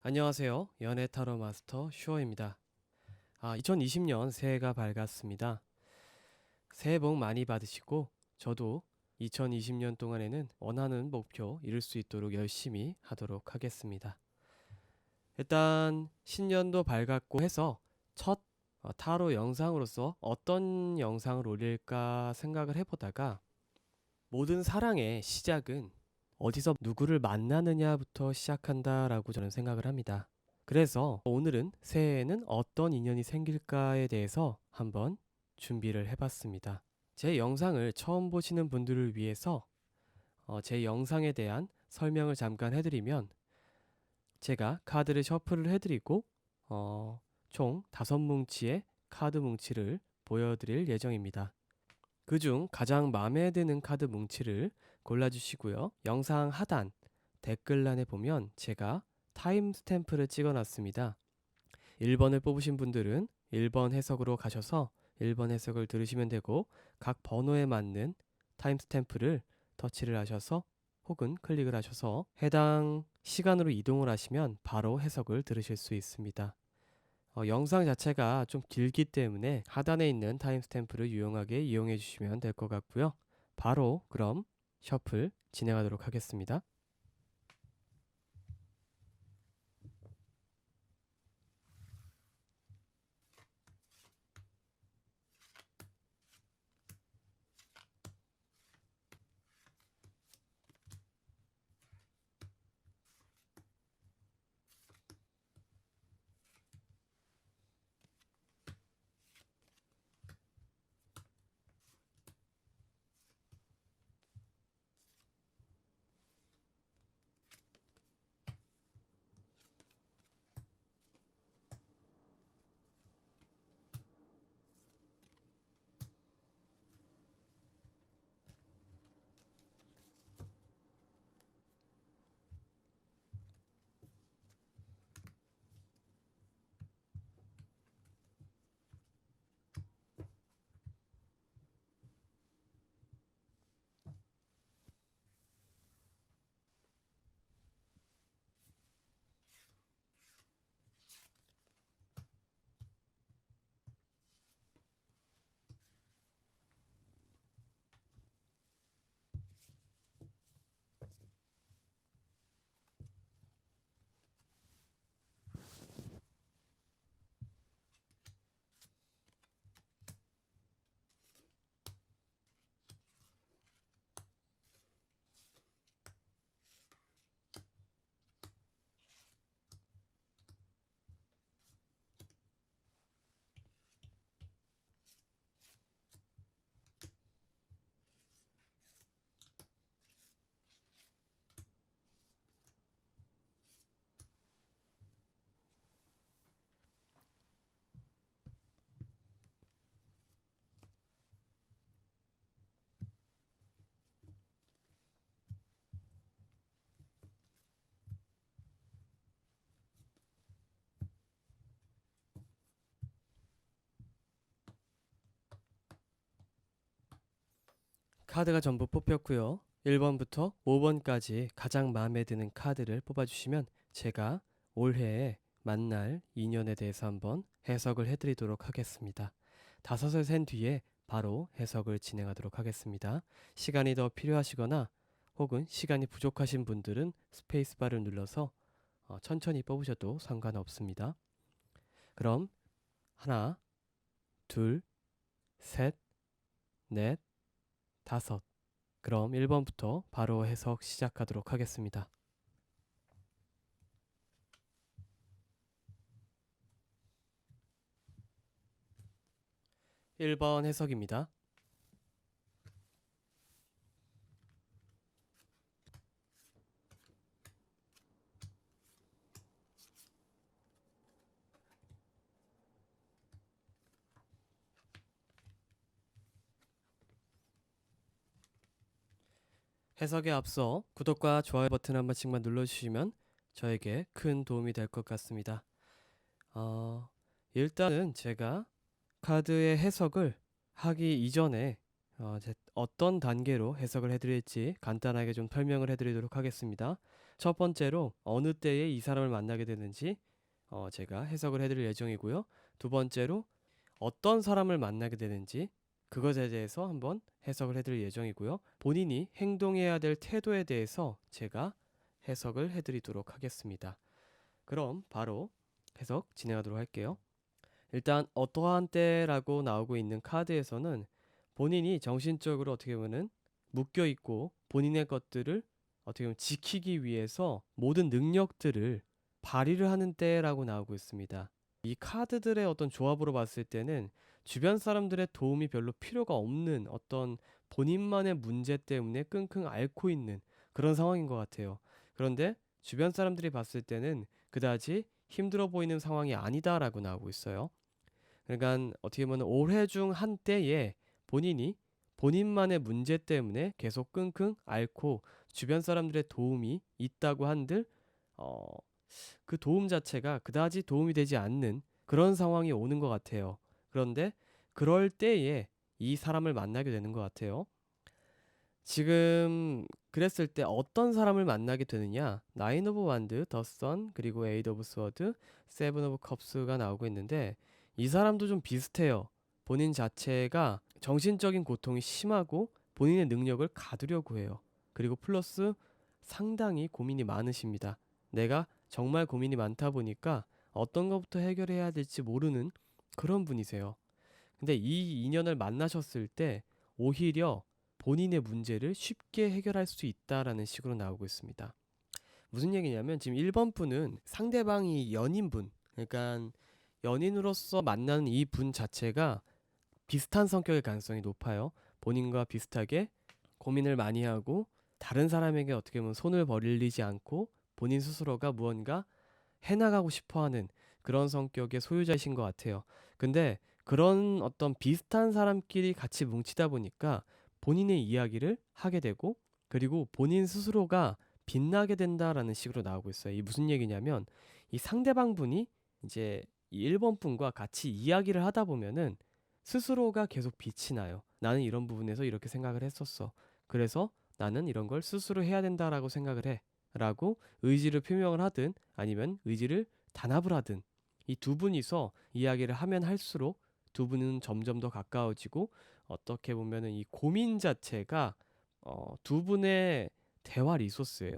안녕하세요. 연애 타로 마스터 슈어입니다. 2020년 새해가 밝았습니다. 새해 복 많이 받으시고 저도 2020년 동안에는 원하는 목표 이룰 수 있도록 열심히 하도록 하겠습니다. 일단 신년도 밝았고 해서 첫 타로 영상으로서 어떤 영상을 올릴까 생각을 해보다가 모든 사랑의 시작은 어디서 누구를 만나느냐부터 시작한다라고 저는 생각을 합니다. 그래서 오늘은 새해에는 어떤 인연이 생길까에 대해서 한번 준비를 해봤습니다. 제 영상을 처음 보시는 분들을 위해서 제 영상에 대한 설명을 잠깐 해드리면 제가 카드를 셔플을 해드리고 총 5뭉치의 카드 뭉치를 보여드릴 예정입니다. 그중 가장 마음에 드는 카드 뭉치를 골라주시고요. 영상 하단 댓글란에 보면 제가 타임 스탬프를 찍어 놨습니다. 1번을 뽑으신 분들은 1번 해석으로 가셔서 1번 해석을 들으시면 되고 각 번호에 맞는 타임 스탬프를 터치를 하셔서 혹은 클릭을 하셔서 해당 시간으로 이동을 하시면 바로 해석을 들으실 수 있습니다. 영상 자체가 좀 길기 때문에 하단에 있는 타임스탬프를 유용하게 이용해 주시면 될 것 같고요. 바로 그럼 셔플 진행하도록 하겠습니다. 카드가 전부 뽑혔고요. 1번부터 5번까지 가장 마음에 드는 카드를 뽑아주시면 제가 올해에 만날 인연에 대해서 한번 해석을 해드리도록 하겠습니다. 5을 센 뒤에 바로 해석을 진행하도록 하겠습니다. 시간이 더 필요하시거나 혹은 시간이 부족하신 분들은 스페이스바를 눌러서 천천히 뽑으셔도 상관없습니다. 그럼 하나, 둘, 셋, 넷, 다섯. 그럼 1번부터 바로 해석 시작하도록 하겠습니다. 1번 해석입니다. 해석에 앞서 구독과 좋아요 버튼 한 번씩만 눌러주시면 저에게 큰 도움이 될 것 같습니다. 일단은 제가 카드의 해석을 하기 이전에 어떤 단계로 해석을 해드릴지 간단하게 좀 설명을 해드리도록 하겠습니다. 첫 번째로 어느 때에 이 사람을 만나게 되는지 제가 해석을 해드릴 예정이고요. 두 번째로 어떤 사람을 만나게 되는지 그것에 대해서 한번 해석을 해드릴 예정이고요. 본인이 행동해야 될 태도에 대해서 제가 해석을 해드리도록 하겠습니다. 그럼 바로 해석 진행하도록 할게요. 일단 어떠한 때라고 나오고 있는 카드에서는 본인이 정신적으로 어떻게 보면은 묶여 있고 본인의 것들을 어떻게 보면 지키기 위해서 모든 능력들을 발휘를 하는 때라고 나오고 있습니다. 이 카드들의 어떤 조합으로 봤을 때는 주변 사람들의 도움이 별로 필요가 없는 어떤 본인만의 문제 때문에 끙끙 앓고 있는 그런 상황인 것 같아요. 그런데 주변 사람들이 봤을 때는 그다지 힘들어 보이는 상황이 아니다라고 나오고 있어요. 그러니까 어떻게 보면 올해 중 한때에 본인이 본인만의 문제 때문에 계속 끙끙 앓고 주변 사람들의 도움이 있다고 한들 어, 그 도움 자체가 그다지 도움이 되지 않는 그런 상황이 오는 것 같아요. 그런데 그럴 때에 이 사람을 만나게 되는 것 같아요. 지금 그랬을 때 어떤 사람을 만나게 되느냐? 나인 오브 완드, 더 선, 그리고 에이드 오브 스워드, 세븐 오브 컵스가 나오고 있는데 이 사람도 좀 비슷해요. 본인 자체가 정신적인 고통이 심하고 본인의 능력을 가두려고 해요. 그리고 플러스 상당히 고민이 많으십니다. 내가 정말 고민이 많다 보니까 어떤 것부터 해결해야 될지 모르는 그런 분이세요. 근데 이 인연을 만나셨을 때 오히려 본인의 문제를 쉽게 해결할 수 있다라는 식으로 나오고 있습니다. 무슨 얘기냐면 지금 1번 분은 상대방이 연인분, 그러니까 연인으로서 만나는 이 분 자체가 비슷한 성격의 가능성이 높아요. 본인과 비슷하게 고민을 많이 하고 다른 사람에게 어떻게 보면 손을 벌리지 않고 본인 스스로가 무언가 해나가고 싶어하는 그런 성격의 소유자이신 것 같아요. 근데 그런 어떤 비슷한 사람끼리 같이 뭉치다 보니까 본인의 이야기를 하게 되고 그리고 본인 스스로가 빛나게 된다라는 식으로 나오고 있어요. 이 무슨 얘기냐면 이 상대방 분이 이제 이 1번 분과 같이 이야기를 하다 보면은 스스로가 계속 빛이 나요. 나는 이런 부분에서 이렇게 생각을 했었어. 그래서 나는 이런 걸 스스로 해야 된다라고 생각을 해. 라고 의지를 표명을 하든 아니면 의지를 단합을 하든 이 두 분이서 이야기를 하면 할수록 두 분은 점점 더 가까워지고 어떻게 보면은 이 고민 자체가 두 분의 대화 리소스예요.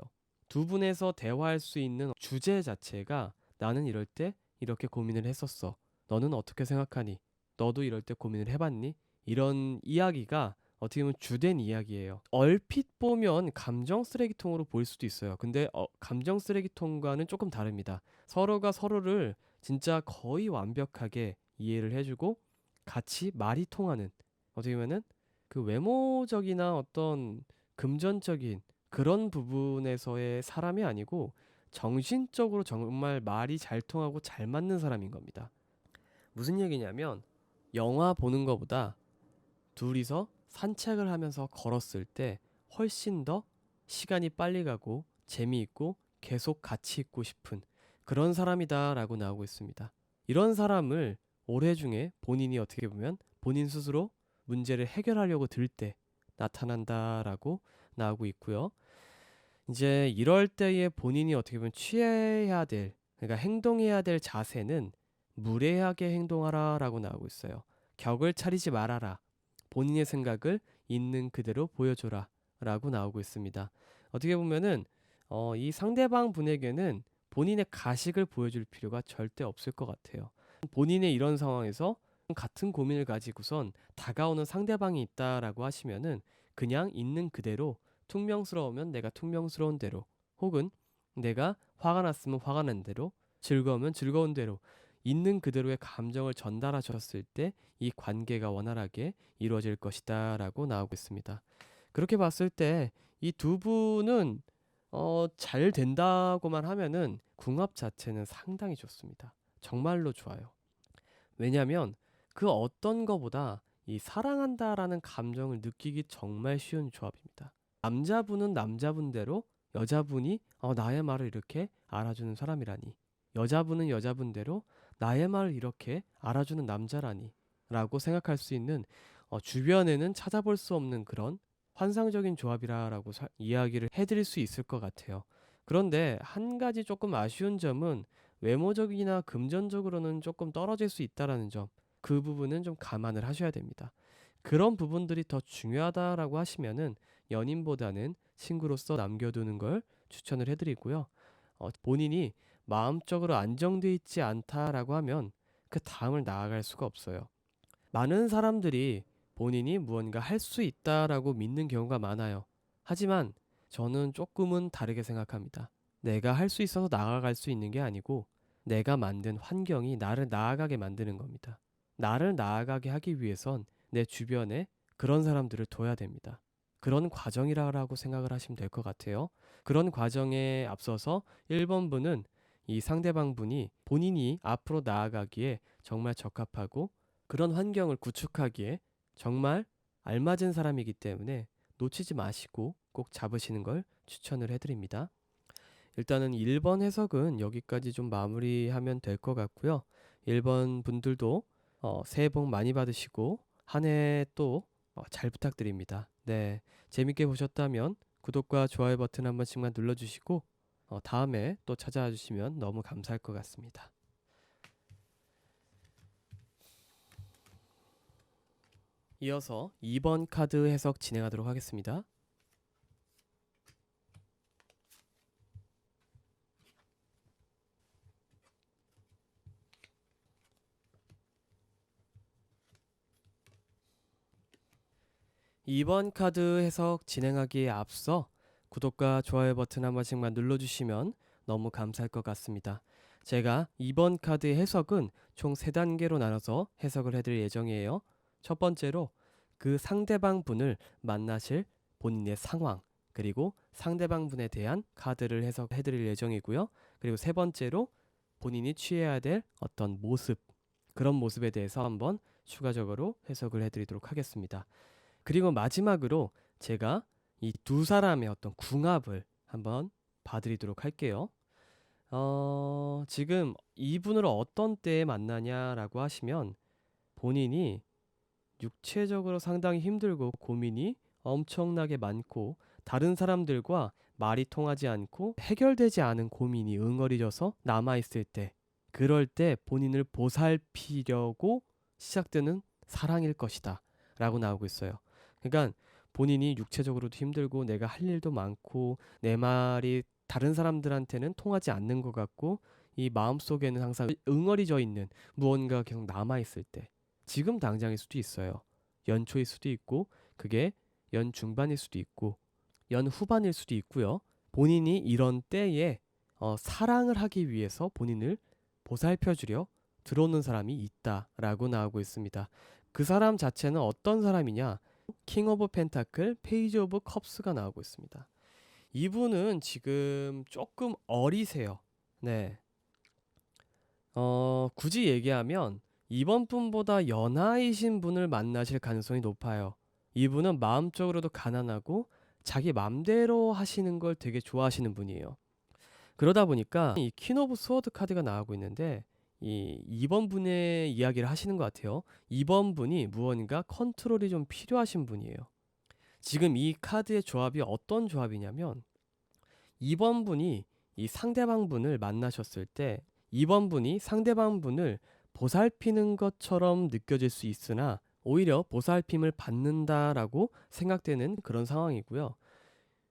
두 분에서 대화할 수 있는 주제 자체가 나는 이럴 때 이렇게 고민을 했었어. 너는 어떻게 생각하니? 너도 이럴 때 고민을 해봤니? 이런 이야기가 어떻게 보면 주된 이야기예요. 얼핏 보면 감정 쓰레기통으로 보일 수도 있어요. 근데 감정 쓰레기통과는 조금 다릅니다. 서로가 서로를 진짜 거의 완벽하게 이해를 해주고 같이 말이 통하는 어떻게 보면은 그 외모적이나 어떤 금전적인 그런 부분에서의 사람이 아니고 정신적으로 정말 말이 잘 통하고 잘 맞는 사람인 겁니다. 무슨 얘기냐면 영화 보는 것보다 둘이서 산책을 하면서 걸었을 때 훨씬 더 시간이 빨리 가고 재미있고 계속 같이 있고 싶은 그런 사람이다라고 나오고 있습니다. 이런 사람을 올해 중에 본인이 어떻게 보면 본인 스스로 문제를 해결하려고 들 때 나타난다라고 나오고 있고요. 이제 이럴 때에 본인이 어떻게 보면 취해야 될, 그러니까 행동해야 될 자세는 무례하게 행동하라라고 나오고 있어요. 격을 차리지 말아라. 본인의 생각을 있는 그대로 보여줘라 라고 나오고 있습니다. 어떻게 보면은 이 상대방 분에게는 본인의 가식을 보여줄 필요가 절대 없을 것 같아요. 본인의 이런 상황에서 같은 고민을 가지고선 다가오는 상대방이 있다라고 하시면은 그냥 있는 그대로 퉁명스러우면 내가 퉁명스러운 대로 혹은 내가 화가 났으면 화가 난 대로 즐거우면 즐거운 대로 있는 그대로의 감정을 전달하셨을 때 이 관계가 원활하게 이루어질 것이다 라고 나오고 있습니다. 그렇게 봤을 때 이 두 분은 잘 된다고만 하면은 궁합 자체는 상당히 좋습니다. 정말로 좋아요. 왜냐하면 그 어떤 거보다 이 사랑한다라는 감정을 느끼기 정말 쉬운 조합입니다. 남자분은 남자분대로 여자분이 나의 말을 이렇게 알아주는 사람이라니. 여자분은 여자분대로 나의 말을 이렇게 알아주는 남자라니. 라고 생각할 수 있는 주변에는 찾아볼 수 없는 그런 환상적인 조합이라고 이야기를 해드릴 수 있을 것 같아요. 그런데 한 가지 조금 아쉬운 점은 외모적이나 금전적으로는 조금 떨어질 수 있다라는 점. 그 부분은 좀 감안을 하셔야 됩니다. 그런 부분들이 더 중요하다라고 하시면은 연인보다는 친구로서 남겨두는 걸 추천을 해드리고요. 본인이 마음적으로 안정돼 있지 않다라고 하면 그 다음을 나아갈 수가 없어요. 많은 사람들이 본인이 무언가 할 수 있다라고 믿는 경우가 많아요. 하지만 저는 조금은 다르게 생각합니다. 내가 할 수 있어서 나아갈 수 있는 게 아니고 내가 만든 환경이 나를 나아가게 만드는 겁니다. 나를 나아가게 하기 위해선 내 주변에 그런 사람들을 둬야 됩니다. 그런 과정이라고 생각을 하시면 될 것 같아요. 그런 과정에 앞서서 1번 분은 이 상대방 분이 본인이 앞으로 나아가기에 정말 적합하고 그런 환경을 구축하기에 정말 알맞은 사람이기 때문에 놓치지 마시고 꼭 잡으시는 걸 추천을 해드립니다. 일단은 1번 해석은 여기까지 좀 마무리하면 될 것 같고요. 1번 분들도 새해 복 많이 받으시고 한 해 또 잘 부탁드립니다. 네, 재밌게 보셨다면 구독과 좋아요 버튼 한 번씩만 눌러주시고 다음에 또 찾아와 주시면 너무 감사할 것 같습니다. 이어서 2번 카드 해석 진행하도록 하겠습니다. 2번 카드 해석 진행하기에 앞서 구독과 좋아요 버튼 한 번씩만 눌러주시면 너무 감사할 것 같습니다. 제가 2번 카드 해석은 총 3단계로 나눠서 해석을 해드릴 예정이에요. 첫 번째로 그 상대방 분을 만나실 본인의 상황, 그리고 상대방 분에 대한 카드를 해석해드릴 예정이고요. 그리고 세 번째로 본인이 취해야 될 어떤 모습, 그런 모습에 대해서 한번 추가적으로 해석을 해드리도록 하겠습니다. 그리고 마지막으로 제가 이 두 사람의 어떤 궁합을 한번 봐드리도록 할게요. 지금 이분을 어떤 때에 만나냐라고 하시면 본인이 육체적으로 상당히 힘들고 고민이 엄청나게 많고 다른 사람들과 말이 통하지 않고 해결되지 않은 고민이 응어리져서 남아있을 때, 그럴 때 본인을 보살피려고 시작되는 사랑일 것이다 라고 나오고 있어요. 그러니까 본인이 육체적으로도 힘들고 내가 할 일도 많고 내 말이 다른 사람들한테는 통하지 않는 것 같고 이 마음속에는 항상 응어리져 있는 무언가가 계속 남아있을 때, 지금 당장일 수도 있어요. 연초일 수도 있고 그게 연 중반일 수도 있고 연 후반일 수도 있고요. 본인이 이런 때에 사랑을 하기 위해서 본인을 보살펴 주려 들어오는 사람이 있다라고 나오고 있습니다. 그 사람 자체는 어떤 사람이냐? 킹 오브 펜타클, 페이지 오브 컵스가 나오고 있습니다. 이분은 지금 조금 어리세요. 네. 굳이 얘기하면 이번 분보다 연하이신 분을 만나실 가능성이 높아요. 이분은 마음적으로도 가난하고 자기 맘대로 하시는 걸 되게 좋아하시는 분이에요. 그러다 보니까 이 퀸 오브 스워드 카드가 나오고 있는데 이 2번 분의 이야기를 하시는 것 같아요. 2번 분이 무언가 컨트롤이 좀 필요하신 분이에요. 지금 이 카드의 조합이 어떤 조합이냐면 2번 분이 이 상대방 분을 만나셨을 때 2번 분이 상대방 분을 보살피는 것처럼 느껴질 수 있으나 오히려 보살핌을 받는다라고 생각되는 그런 상황이고요.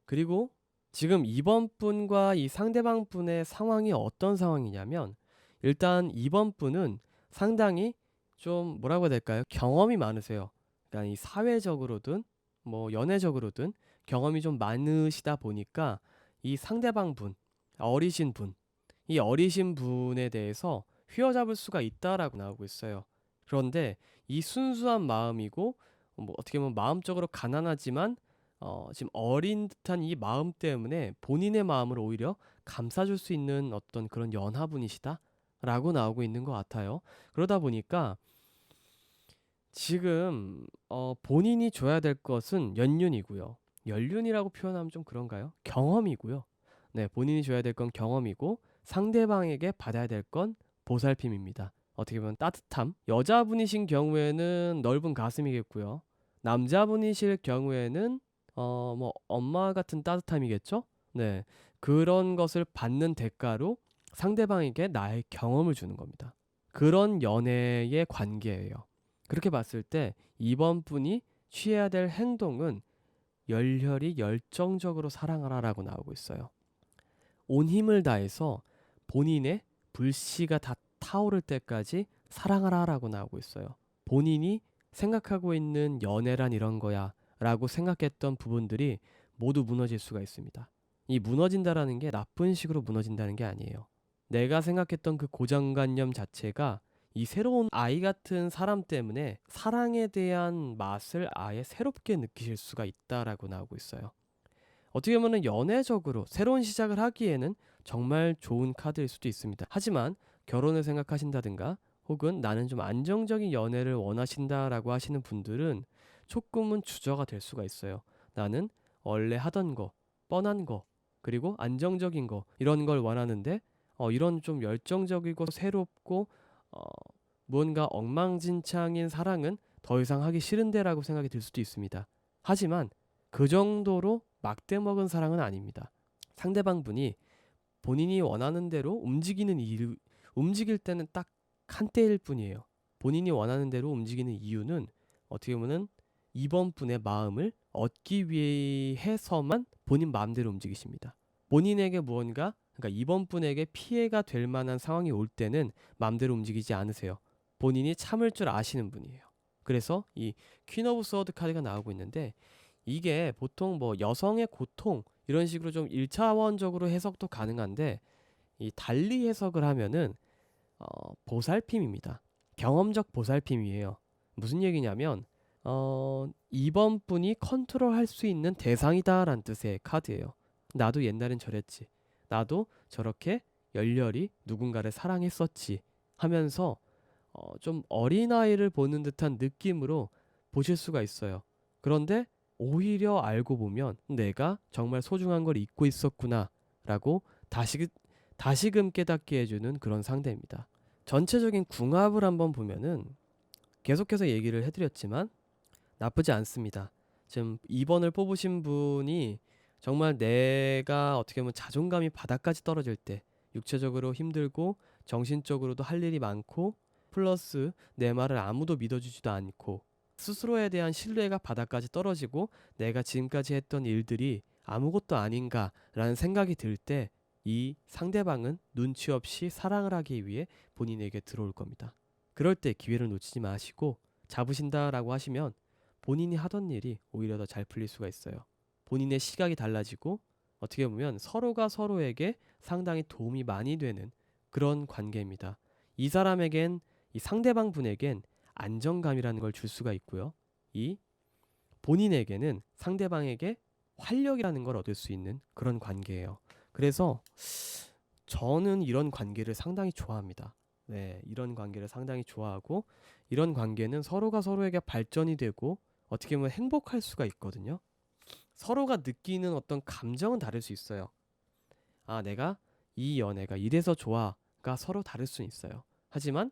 그리고 지금 2번 분과 이 상대방 분의 상황이 어떤 상황이냐면 일단 2번 분은 상당히 좀 뭐라고 해야 될까요? 경험이 많으세요. 그러니까 이 사회적으로든 뭐 연애적으로든 경험이 좀 많으시다 보니까 이 상대방 분, 어리신 분, 이 어리신 분에 대해서 휘어잡을 수가 있다라고 나오고 있어요. 그런데 이 순수한 마음이고 뭐 어떻게 보면 마음적으로 가난하지만 지금 어린 듯한 이 마음 때문에 본인의 마음을 오히려 감싸줄 수 있는 어떤 그런 연하분이시다라고 나오고 있는 것 같아요. 그러다 보니까 지금 본인이 줘야 될 것은 연륜이고요. 연륜이라고 표현하면 좀 그런가요? 경험이고요. 네, 본인이 줘야 될 건 경험이고 상대방에게 받아야 될 건 보살핌입니다. 어떻게 보면 따뜻함. 여자분이신 경우에는 넓은 가슴이겠고요. 남자분이실 경우에는 뭐 엄마 같은 따뜻함이겠죠? 네. 그런 것을 받는 대가로 상대방에게 나의 경험을 주는 겁니다. 그런 연애의 관계예요. 그렇게 봤을 때 이번 분이 취해야 될 행동은 열렬히 열정적으로 사랑하라라고 나오고 있어요. 온 힘을 다해서 본인의 불씨가 다 타오를 때까지 사랑하라라고 나오고 있어요. 본인이 생각하고 있는 연애란 이런 거야 라고 생각했던 부분들이 모두 무너질 수가 있습니다. 이 무너진다라는 게 나쁜 식으로 무너진다는 게 아니에요. 내가 생각했던 그 고정관념 자체가 이 새로운 아이 같은 사람 때문에 사랑에 대한 맛을 아예 새롭게 느끼실 수가 있다라고 나오고 있어요. 어떻게 보면 연애적으로 새로운 시작을 하기에는 정말 좋은 카드일 수도 있습니다. 하지만 결혼을 생각하신다든가 혹은 나는 좀 안정적인 연애를 원하신다라고 하시는 분들은 조금은 주저가 될 수가 있어요. 나는 원래 하던 거, 뻔한 거, 그리고 안정적인 거 이런 걸 원하는데 이런 좀 열정적이고 새롭고 어, 무언가 엉망진창인 사랑은 더 이상 하기 싫은데라고 생각이 들 수도 있습니다. 하지만 그 정도로 막대 먹은 사랑은 아닙니다. 상대방 분이 본인이 원하는 대로 움직일 때는 딱 한때일 뿐이에요. 본인이 원하는 대로 움직이는 이유는 어떻게 보면 이번 분의 마음을 얻기 위해서만 본인 마음대로 움직이십니다. 본인에게 무언가, 그러니까 이번 분에게 피해가 될 만한 상황이 올 때는 마음대로 움직이지 않으세요. 본인이 참을 줄 아시는 분이에요. 그래서 이 퀸 오브 소드 카드가 나오고 있는데 이게 보통 뭐 여성의 고통 이런 식으로 좀 1차원적으로 해석도 가능한데 이 달리 해석을 하면은 보살핌입니다. 경험적 보살핌이에요. 무슨 얘기냐면 이번 분이 컨트롤할 수 있는 대상이다라는 뜻의 카드예요. 나도 옛날엔 저랬지. 나도 저렇게 열렬히 누군가를 사랑했었지 하면서 좀 어린아이를 보는 듯한 느낌으로 보실 수가 있어요. 그런데 오히려 알고 보면 내가 정말 소중한 걸 잊고 있었구나라고 다시금 깨닫게 해주는 그런 상대입니다. 전체적인 궁합을 한번 보면은 계속해서 얘기를 해드렸지만 나쁘지 않습니다. 지금 2번을 뽑으신 분이 정말 내가 어떻게 보면 자존감이 바닥까지 떨어질 때 육체적으로 힘들고 정신적으로도 할 일이 많고 플러스 내 말을 아무도 믿어주지도 않고 스스로에 대한 신뢰가 바닥까지 떨어지고 내가 지금까지 했던 일들이 아무것도 아닌가라는 생각이 들 때 이 상대방은 눈치 없이 사랑을 하기 위해 본인에게 들어올 겁니다. 그럴 때 기회를 놓치지 마시고 잡으신다라고 하시면 본인이 하던 일이 오히려 더 잘 풀릴 수가 있어요. 본인의 시각이 달라지고 어떻게 보면 서로가 서로에게 상당히 도움이 많이 되는 그런 관계입니다. 이 사람에겐 이 상대방 분에겐 안정감이라는 걸 줄 수가 있고요. 이 본인에게는 상대방에게 활력이라는 걸 얻을 수 있는 그런 관계예요. 그래서 저는 이런 관계를 상당히 좋아합니다. 네, 이런 관계를 상당히 좋아하고 이런 관계는 서로가 서로에게 발전이 되고 어떻게 보면 행복할 수가 있거든요. 서로가 느끼는 어떤 감정은 다를 수 있어요. 아, 내가 이 연애가 이래서 좋아가 서로 다를 수 있어요. 하지만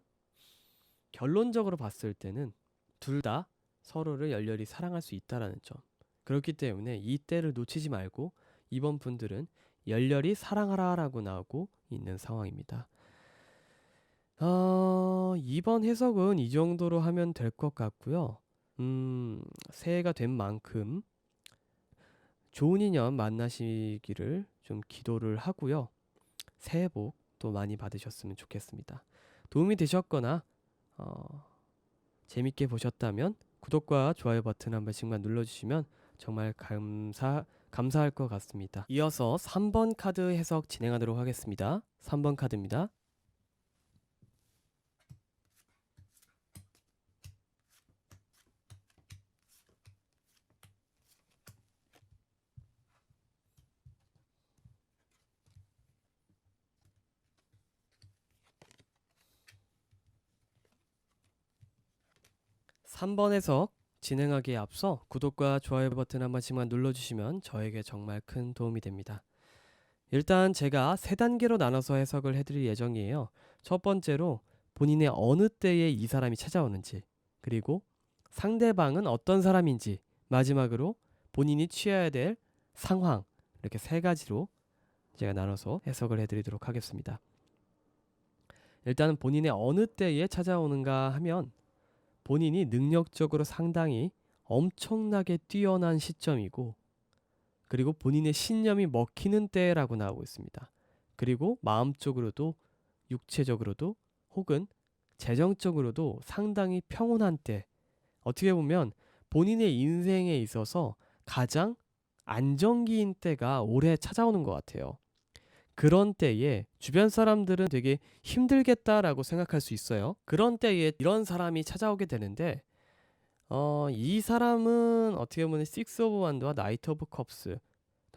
결론적으로 봤을 때는 둘 다 서로를 열렬히 사랑할 수 있다라는 점. 그렇기 때문에 이 때를 놓치지 말고 이번 분들은 열렬히 사랑하라라고 나오고 있는 상황입니다. 이번 해석은 이 정도로 하면 될 것 같고요. 새해가 된 만큼 좋은 인연 만나시기를 좀 기도를 하고요. 새해 복 또 많이 받으셨으면 좋겠습니다. 도움이 되셨거나 재밌게 보셨다면 구독과 좋아요 버튼 한 번씩만 눌러주시면 정말 감사할 것 같습니다. 이어서 3번 카드 해석 진행하도록 하겠습니다. 3번 카드입니다. 삼 번 해석 진행하기에 앞서 구독과 좋아요 버튼 한 번씩만 눌러주시면 저에게 정말 큰 도움이 됩니다. 일단 제가 3단계로 나눠서 해석을 해드릴 예정이에요. 첫 번째로 본인의 어느 때에 이 사람이 찾아오는지, 그리고 상대방은 어떤 사람인지, 마지막으로 본인이 취해야 될 상황, 이렇게 세 가지로 제가 나눠서 해석을 해드리도록 하겠습니다. 일단은 본인의 어느 때에 찾아오는가 하면 본인이 능력적으로 상당히 엄청나게 뛰어난 시점이고, 그리고 본인의 신념이 먹히는 때라고 나오고 있습니다. 그리고 마음적으로도 육체적으로도 혹은 재정적으로도 상당히 평온한 때, 어떻게 보면 본인의 인생에 있어서 가장 안정기인 때가 올해 찾아오는 것 같아요. 그런 때에 주변 사람들은 되게 힘들겠다라고 생각할 수 있어요. 그런 때에 이런 사람이 찾아오게 되는데, 이 사람은 어떻게 보면 식스 오브 완드와 나이트 오브 컵스,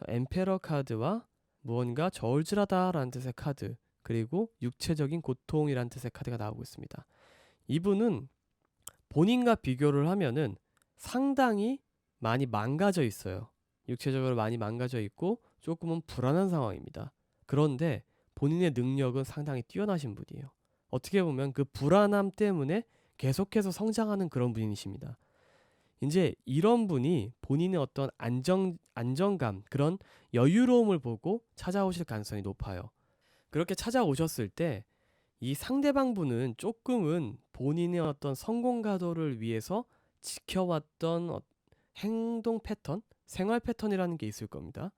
엠페러 카드와 무언가 저울질하다라는 뜻의 카드, 그리고 육체적인 고통이라는 뜻의 카드가 나오고 있습니다. 이분은 본인과 비교를 하면은 상당히 많이 망가져 있어요. 육체적으로 많이 망가져 있고 조금은 불안한 상황입니다. 그런데 본인의 능력은 상당히 뛰어나신 분이에요. 어떻게 보면 그 불안함 때문에 계속해서 성장하는 그런 분이십니다. 이제 이런 분이 본인의 어떤 안정감, 그런 여유로움을 보고 찾아오실 가능성이 높아요. 그렇게 찾아오셨을 때 이 상대방 분은 조금은 본인의 어떤 성공 가도를 위해서 지켜왔던 행동 패턴, 생활 패턴이라는 게 있을 겁니다.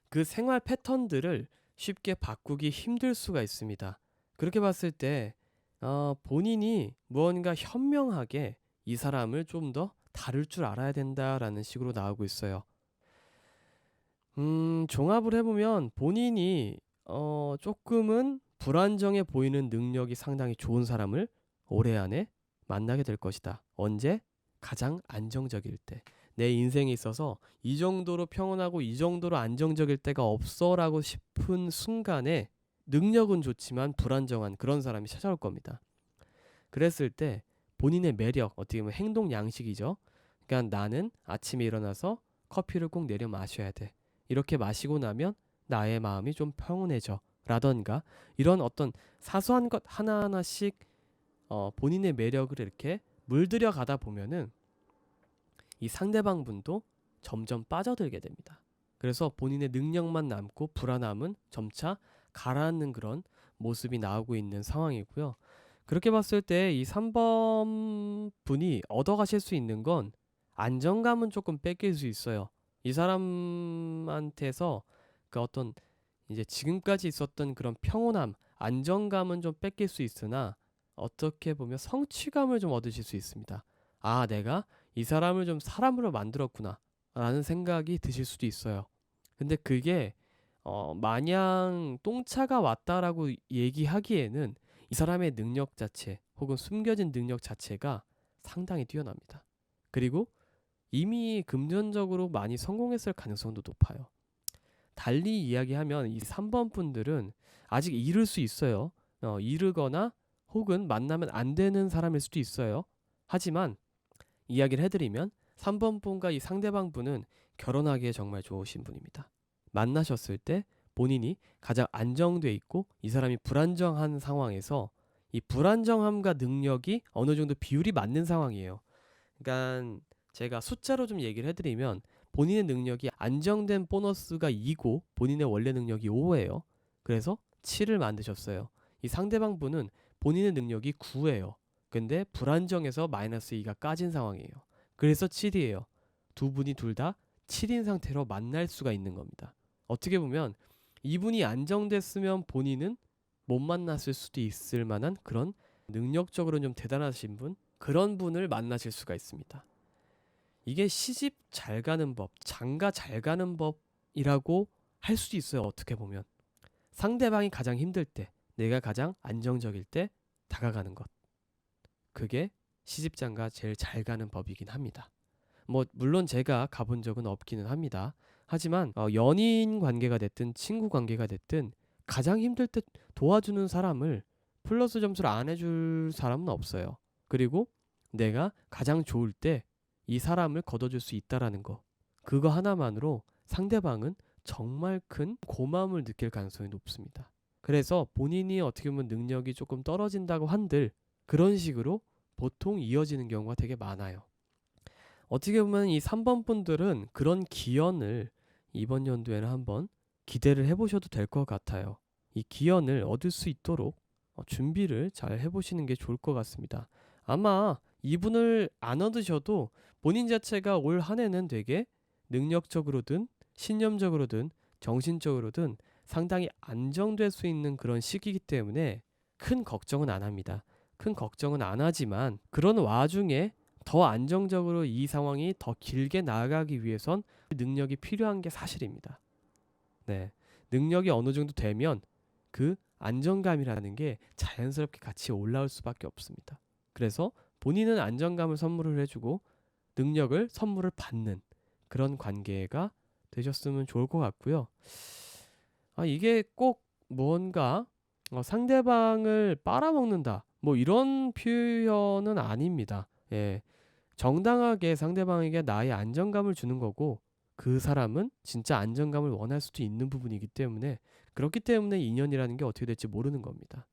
그 생활 패턴들을 쉽게 바꾸기 힘들 수가 있습니다. 그렇게 봤을 때 본인이 무언가 현명하게 이 사람을 좀 더 다룰 줄 알아야 된다라는 식으로 나오고 있어요. 종합을 해보면 본인이 조금은 불안정해 보이는 능력이 상당히 좋은 사람을 올해 안에 만나게 될 것이다. 언제? 가장 안정적일 때. 내 인생에 있어서 이 정도로 평온하고 이 정도로 안정적일 때가 없어라고 싶은 순간에 능력은 좋지만 불안정한 그런 사람이 찾아올 겁니다. 그랬을 때 본인의 매력, 어떻게 보면 행동 양식이죠. 그러니까 나는 아침에 일어나서 커피를 꼭 내려 마셔야 돼. 이렇게 마시고 나면 나의 마음이 좀 평온해져. 라던가 이런 어떤 사소한 것 하나하나씩 본인의 매력을 이렇게 물들여 가다 보면은 이 상대방 분도 점점 빠져들게 됩니다. 그래서 본인의 능력만 남고 불안함은 점차 가라앉는 그런 모습이 나오고 있는 상황이고요. 그렇게 봤을 때 이 3번 분이 얻어가실 수 있는 건 안정감은 조금 뺏길 수 있어요. 이 사람한테서 그 어떤 이제 지금까지 있었던 그런 평온함, 안정감은 좀 뺏길 수 있으나 어떻게 보면 성취감을 좀 얻으실 수 있습니다. 아, 내가 이 사람을 좀 사람으로 만들었구나 라는 생각이 드실 수도 있어요. 근데 그게 마냥 똥차가 왔다라고 얘기하기에는 이 사람의 능력 자체 혹은 숨겨진 능력 자체가 상당히 뛰어납니다. 그리고 이미 금전적으로 많이 성공했을 가능성도 높아요. 달리 이야기하면 이 3번 분들은 아직 이를 수 있어요. 이르거나 혹은 만나면 안 되는 사람일 수도 있어요. 하지만 이야기를 해드리면 3번 분과 이 상대방 분은 결혼하기에 정말 좋으신 분입니다. 만나셨을 때 본인이 가장 안정돼 있고 이 사람이 불안정한 상황에서 이 불안정함과 능력이 어느 정도 비율이 맞는 상황이에요. 그러니까 제가 숫자로 좀 얘기를 해드리면 본인의 능력이 안정된 보너스가 2고 본인의 원래 능력이 5예요. 그래서 7을 만드셨어요. 이 상대방 분은 본인의 능력이 9예요. 근데 불안정해서 마이너스 2가 까진 상황이에요. 그래서 7이에요. 두 분이 둘 다 7인 상태로 만날 수가 있는 겁니다. 어떻게 보면 이분이 안정됐으면 본인은 못 만났을 수도 있을 만한 그런 능력적으로 좀 대단하신 분, 그런 분을 만나실 수가 있습니다. 이게 시집 잘 가는 법, 장가 잘 가는 법이라고 할 수도 있어요. 어떻게 보면 상대방이 가장 힘들 때, 내가 가장 안정적일 때 다가가는 것, 그게 시집장가 제일 잘 가는 법이긴 합니다. 뭐 물론 제가 가본 적은 없기는 합니다. 하지만 연인 관계가 됐든 친구 관계가 됐든 가장 힘들 때 도와주는 사람을 플러스 점수를 안 해줄 사람은 없어요. 그리고 내가 가장 좋을 때 이 사람을 걷어줄 수 있다라는 거, 그거 하나만으로 상대방은 정말 큰 고마움을 느낄 가능성이 높습니다. 그래서 본인이 어떻게 보면 능력이 조금 떨어진다고 한들 그런 식으로 보통 이어지는 경우가 되게 많아요. 어떻게 보면 이 3번 분들은 그런 기연을 이번 연도에는 한번 기대를 해보셔도 될 것 같아요. 이 기연을 얻을 수 있도록 준비를 잘 해보시는 게 좋을 것 같습니다. 아마 이분을 안 얻으셔도 본인 자체가 올 한 해는 되게 능력적으로든 신념적으로든 정신적으로든 상당히 안정될 수 있는 그런 시기이기 때문에 큰 걱정은 안 합니다. 큰 걱정은 안 하지만 그런 와중에 더 안정적으로 이 상황이 더 길게 나아가기 위해선 능력이 필요한 게 사실입니다. 네. 능력이 어느 정도 되면 그 안정감이라는 게 자연스럽게 같이 올라올 수밖에 없습니다. 그래서 본인은 안정감을 선물을 해주고 능력을 선물을 받는 그런 관계가 되셨으면 좋을 것 같고요. 이게 꼭 뭔가 상대방을 빨아먹는다. 뭐 이런 표현은 아닙니다. 예. 정당하게 상대방에게 나의 안정감을 주는 거고 그 사람은 진짜 안정감을 원할 수도 있는 부분이기 때문에 그렇기 때문에 인연이라는 게 어떻게 될지 모르는 겁니다.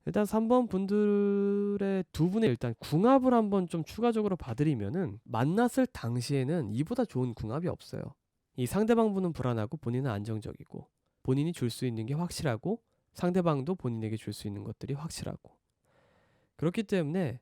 일단 3번 분들의 두 분의 일단 궁합을 한번 좀 추가적으로 봐드리면은 만났을 당시에는 이보다 좋은 궁합이 없어요. 이 상대방 분은 불안하고 본인은 안정적이고 본인이 줄 수 있는 게 확실하고 상대방도 본인에게 줄 수 있는 것들이 확실하고 그렇기 때문에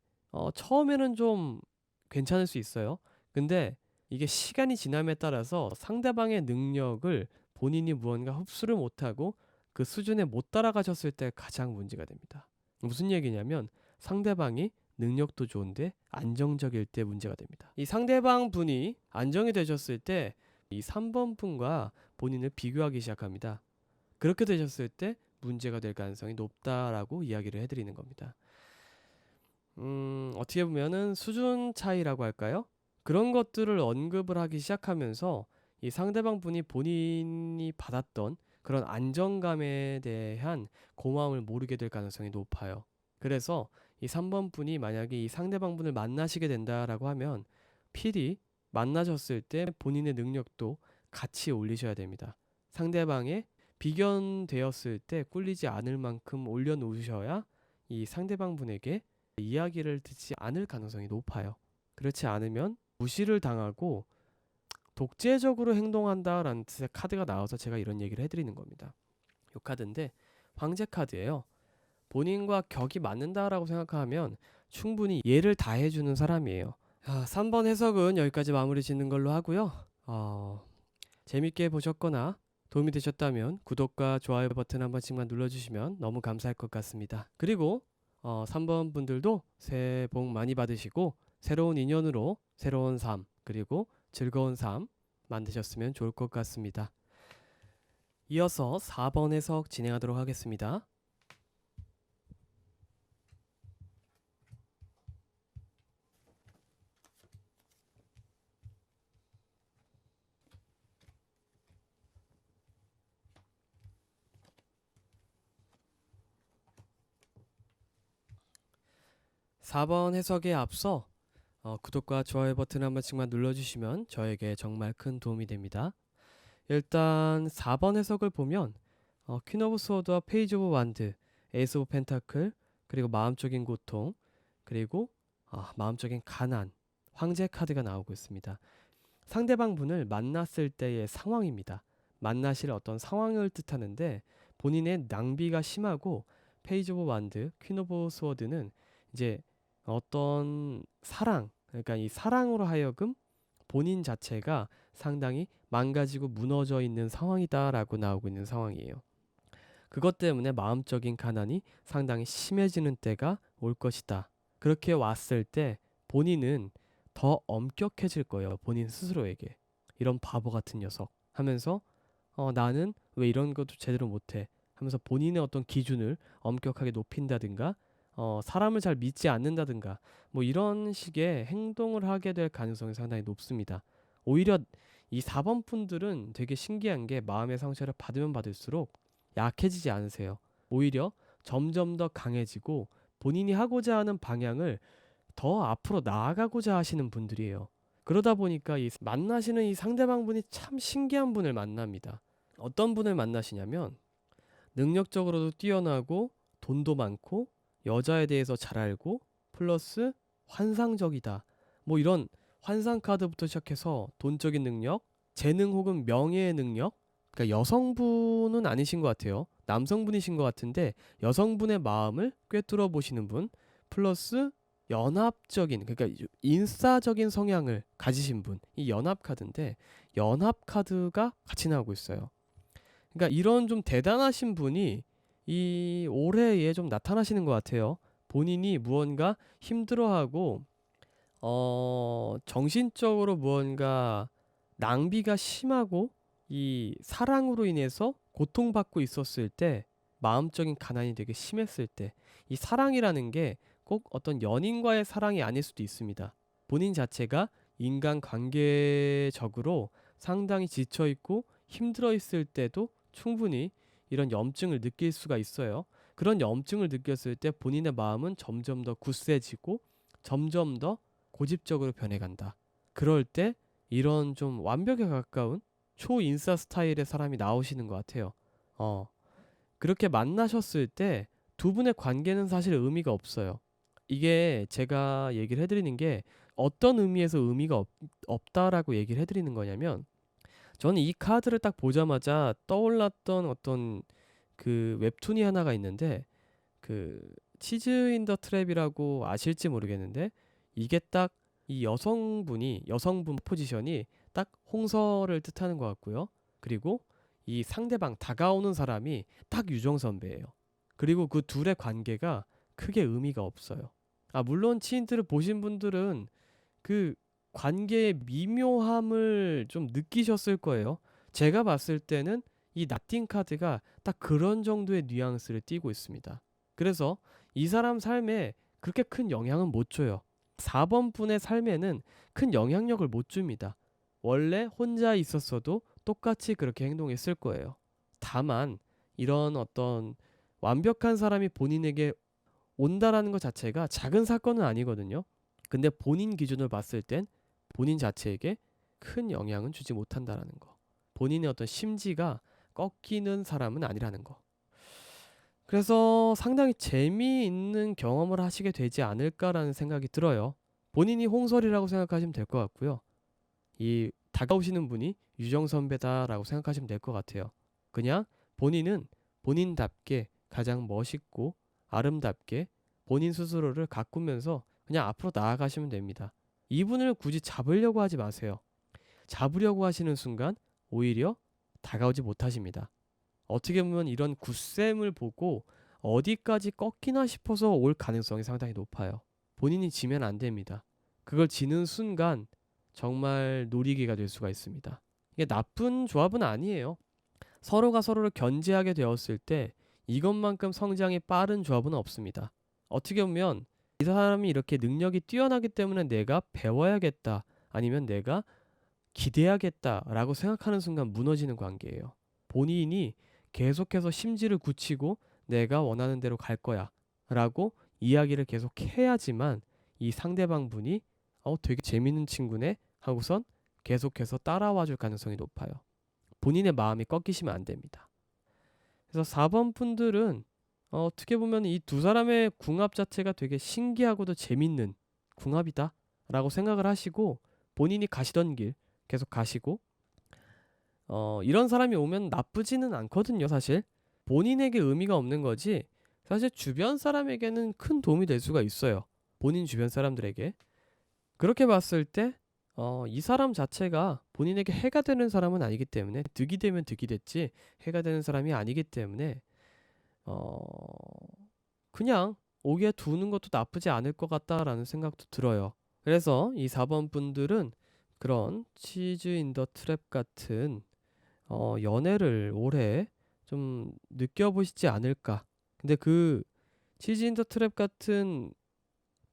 처음에는 좀 괜찮을 수 있어요. 근데 이게 시간이 지남에 따라서 상대방의 능력을 본인이 무언가 흡수를 못하고 그 수준에 못 따라가셨을 때 가장 문제가 됩니다. 무슨 얘기냐면 상대방이 능력도 좋은데 안정적일 때 문제가 됩니다. 이 상대방 분이 안정이 되셨을 때 이 3번 분과 본인을 비교하기 시작합니다. 그렇게 되셨을 때 문제가 될 가능성이 높다라고 이야기를 해드리는 겁니다. 어떻게 보면은 수준 차이라고 할까요? 그런 것들을 언급을 하기 시작하면서 이 상대방 분이 본인이 받았던 그런 안정감에 대한 고마움을 모르게 될 가능성이 높아요. 그래서 이 3번 분이 만약에 이 상대방 분을 만나시게 된다라고 하면 필히 만나셨을 때 본인의 능력도 같이 올리셔야 됩니다. 상대방의 비견되었을 때 꿀리지 않을 만큼 올려놓으셔야 이 상대방 분에게 이야기를 듣지 않을 가능성이 높아요. 그렇지 않으면 무시를 당하고 독재적으로 행동한다라는 뜻의 카드가 나와서 제가 이런 얘기를 해드리는 겁니다. 이 카드인데 황제 카드예요. 본인과 격이 맞는다라고 생각하면 충분히 예를 다해주는 사람이에요. 3번 해석은 여기까지 마무리 짓는 걸로 하고요. 재밌게 보셨거나 도움이 되셨다면 구독과 좋아요 버튼 한 번씩만 눌러주시면 너무 감사할 것 같습니다. 그리고 3번 분들도 새해 복 많이 받으시고 새로운 인연으로 새로운 삶 그리고 즐거운 삶 만드셨으면 좋을 것 같습니다. 이어서 4번 해석 진행하도록 하겠습니다. 4번 해석에 앞서 구독과 좋아요 버튼 한 번씩만 눌러주시면 저에게 정말 큰 도움이 됩니다. 일단 4번 해석을 보면 퀸 오브 소드와 페이지 오브 완드, 에이스 오브 펜타클, 그리고 마음적인 고통, 그리고 마음적인 가난, 황제 카드가 나오고 있습니다. 상대방 분을 만났을 때의 상황입니다. 만나실 어떤 상황을 뜻하는데 본인의 낭비가 심하고 페이지 오브 완드, 퀸 오브 소드는 이제 어떤 사랑, 그러니까 이 사랑으로 하여금 본인 자체가 상당히 망가지고 무너져 있는 상황이다라고 나오고 있는 상황이에요. 그것 때문에 마음적인 가난이 상당히 심해지는 때가 올 것이다. 그렇게 왔을 때 본인은 더 엄격해질 거예요. 본인 스스로에게. 이런 바보 같은 녀석 하면서 나는 왜 이런 것도 제대로 못해 하면서 본인의 어떤 기준을 엄격하게 높인다든가 사람을 잘 믿지 않는다든가 뭐 이런 식의 행동을 하게 될 가능성이 상당히 높습니다. 오히려 이 4번 분들은 되게 신기한 게 마음의 상처를 받으면 받을수록 약해지지 않으세요. 오히려 점점 더 강해지고 본인이 하고자 하는 방향을 더 앞으로 나아가고자 하시는 분들이에요. 그러다 보니까 이 만나시는 이 상대방 분이 참 신기한 분을 만납니다. 어떤 분을 만나시냐면 능력적으로도 뛰어나고 돈도 많고 여자에 대해서 잘 알고 플러스 환상적이다. 뭐 이런 환상 카드부터 시작해서 돈적인 능력, 재능 혹은 명예의 능력. 그러니까 여성분은 아니신 것 같아요. 남성분이신 것 같은데 여성분의 마음을 꿰뚫어 보시는 분, 플러스 연합적인, 그러니까 인싸적인 성향을 가지신 분. 이 연합 카드인데 연합 카드가 같이 나오고 있어요. 그러니까 이런 좀 대단하신 분이 이 올해에 좀 나타나시는 것 같아요. 본인이 무언가 힘들어하고 정신적으로 무언가 낭비가 심하고 이 사랑으로 인해서 고통받고 있었을 때, 마음적인 가난이 되게 심했을 때, 이 사랑이라는 게 꼭 어떤 연인과의 사랑이 아닐 수도 있습니다. 본인 자체가 인간 관계적으로 상당히 지쳐 있고 힘들어 있을 때도 충분히 이런 염증을 느낄 수가 있어요. 그런 염증을 느꼈을 때 본인의 마음은 점점 더 굳세지고 점점 더 고집적으로 변해간다. 그럴 때 이런 좀 완벽에 가까운 초인싸 스타일의 사람이 나오시는 것 같아요. 그렇게 만나셨을 때 두 분의 관계는 사실 의미가 없어요. 이게 제가 얘기를 해드리는 게 어떤 의미에서 의미가 없다라고 얘기를 해드리는 거냐면, 저는 이 카드를 딱 보자마자 떠올랐던 어떤 그 웹툰이 하나가 있는데, 그 치즈 인 더 트랩이라고 아실지 모르겠는데, 이게 딱 이 여성분 포지션이 딱 홍서를 뜻하는 것 같고요. 그리고 이 상대방 다가오는 사람이 딱 유정 선배예요. 그리고 그 둘의 관계가 크게 의미가 없어요. 물론 치인트를 보신 분들은 그 관계의 미묘함을 좀 느끼셨을 거예요. 제가 봤을 때는 이 나틴 카드가 딱 그런 정도의 뉘앙스를 띠고 있습니다. 그래서 이 사람 삶에 그렇게 큰 영향은 못 줘요. 4번 분의 삶에는 큰 영향력을 못 줍니다. 원래 혼자 있었어도 똑같이 그렇게 행동했을 거예요. 다만 이런 어떤 완벽한 사람이 본인에게 온다라는 것 자체가 작은 사건은 아니거든요. 근데 본인 기준으로 봤을 땐 본인 자체에게 큰 영향은 주지 못한다라는 거. 본인의 어떤 심지가 꺾이는 사람은 아니라는 거. 그래서 상당히 재미있는 경험을 하시게 되지 않을까라는 생각이 들어요. 본인이 홍설이라고 생각하시면 될 것 같고요. 이 다가오시는 분이 유정 선배다라고 생각하시면 될 것 같아요. 그냥 본인은 본인답게 가장 멋있고 아름답게 본인 스스로를 가꾸면서 그냥 앞으로 나아가시면 됩니다. 이분을 굳이 잡으려고 하지 마세요. 잡으려고 하시는 순간 오히려 다가오지 못하십니다. 어떻게 보면 이런 굳셈을 보고 어디까지 꺾이나 싶어서 올 가능성이 상당히 높아요. 본인이 지면 안 됩니다. 그걸 지는 순간 정말 놀이기가 될 수가 있습니다. 이게 나쁜 조합은 아니에요. 서로가 서로를 견제하게 되었을 때 이것만큼 성장이 빠른 조합은 없습니다. 어떻게 보면 이 사람이 이렇게 능력이 뛰어나기 때문에 내가 배워야겠다, 아니면 내가 기대야겠다라고 생각하는 순간 무너지는 관계예요. 본인이 계속해서 심지를 굳히고 내가 원하는 대로 갈 거야 라고 이야기를 계속 해야지만 이 상대방 분이 되게 재밌는 친구네 하고선 계속해서 따라와 줄 가능성이 높아요. 본인의 마음이 꺾이시면 안 됩니다. 그래서 4번 분들은 어떻게 보면 이 두 사람의 궁합 자체가 되게 신기하고도 재밌는 궁합이다 라고 생각을 하시고 본인이 가시던 길 계속 가시고, 이런 사람이 오면 나쁘지는 않거든요. 사실 본인에게 의미가 없는 거지 사실 주변 사람에게는 큰 도움이 될 수가 있어요. 본인 주변 사람들에게. 그렇게 봤을 때 이 사람 자체가 본인에게 해가 되는 사람은 아니기 때문에, 득이 되면 득이 됐지 해가 되는 사람이 아니기 때문에 어 그냥 오게 두는 것도 나쁘지 않을 것 같다라는 생각도 들어요. 그래서 이 4번 분들은 그런 치즈 인 더 트랩 같은 연애를 올해 좀 느껴보시지 않을까. 근데 그 치즈 인 더 트랩 같은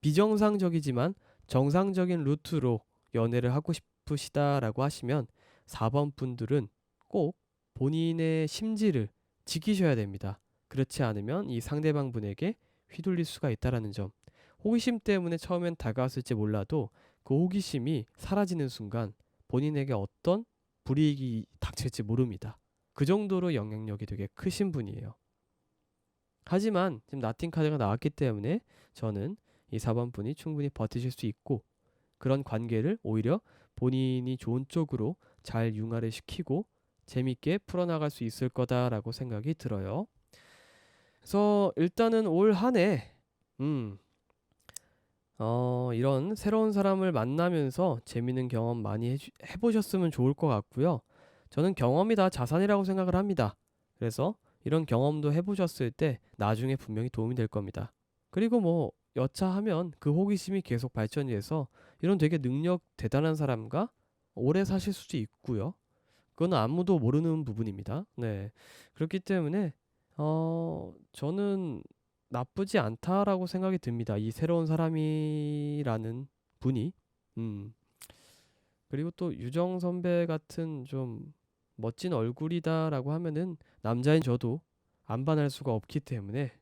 비정상적이지만 정상적인 루트로 연애를 하고 싶으시다라고 하시면 4번 분들은 꼭 본인의 심지를 지키셔야 됩니다. 그렇지 않으면 이 상대방 분에게 휘둘릴 수가 있다라는 점. 호기심 때문에 처음엔 다가왔을지 몰라도 그 호기심이 사라지는 순간 본인에게 어떤 불이익이 닥칠지 모릅니다. 그 정도로 영향력이 되게 크신 분이에요. 하지만 지금 나틴 카드가 나왔기 때문에 저는 이 4번 분이 충분히 버티실 수 있고, 그런 관계를 오히려 본인이 좋은 쪽으로 잘 융화를 시키고 재밌게 풀어나갈 수 있을 거다라고 생각이 들어요. 그래서 일단은 올 한 해, 이런 새로운 사람을 만나면서 재밌는 경험 많이 해보셨으면 좋을 것 같고요. 저는 경험이 다 자산이라고 생각을 합니다. 그래서 이런 경험도 해보셨을 때 나중에 분명히 도움이 될 겁니다. 그리고 뭐 여차하면 그 호기심이 계속 발전이 돼서 이런 되게 능력 대단한 사람과 오래 사실 수도 있고요. 그건 아무도 모르는 부분입니다. 네. 그렇기 때문에 저는 나쁘지 않다라고 생각이 듭니다. 이 새로운 사람이라는 분이. 음. 그리고 또 유정 선배 같은 좀 멋진 얼굴이다라고 하면은 남자인 저도 안 반할 수가 없기 때문에